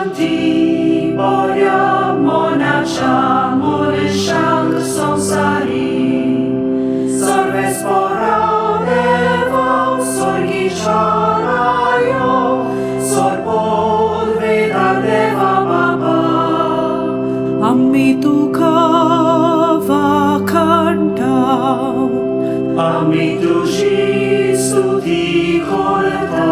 Shanti Borya Monacha Mulishang Samsari Sarve Spora Deva Sorgi Charayo Sorpod Veda Deva Baba Ammi Tukha Vakanta Ammi Tushi Stuti Korta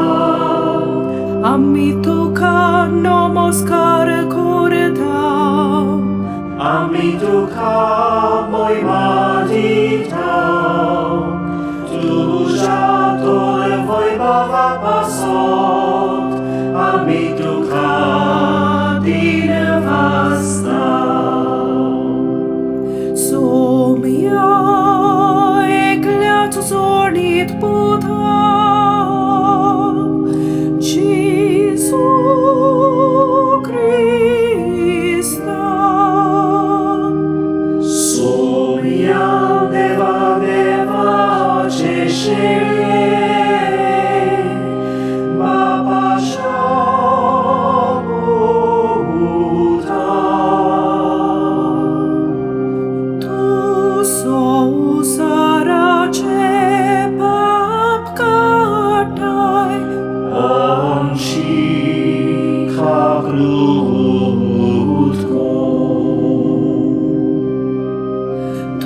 Ammi Tukha Namaskar Korta Ammi Tukha Moi Madita Tuja Tol Voi Bava Pasot Ammi Tukha Dinavasta Somya Eklat Zornit Buddha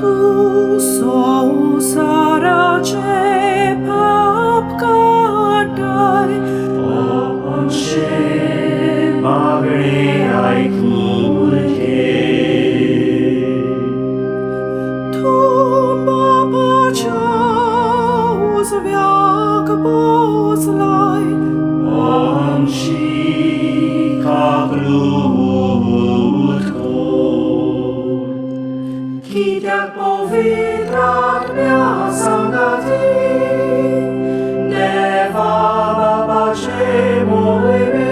Tu so sarace papkatai Onche magre ai kulke Tu baba chaus vyak boslai Onchi kaglutko Kidak povitrak mea sangati Neva baba che moi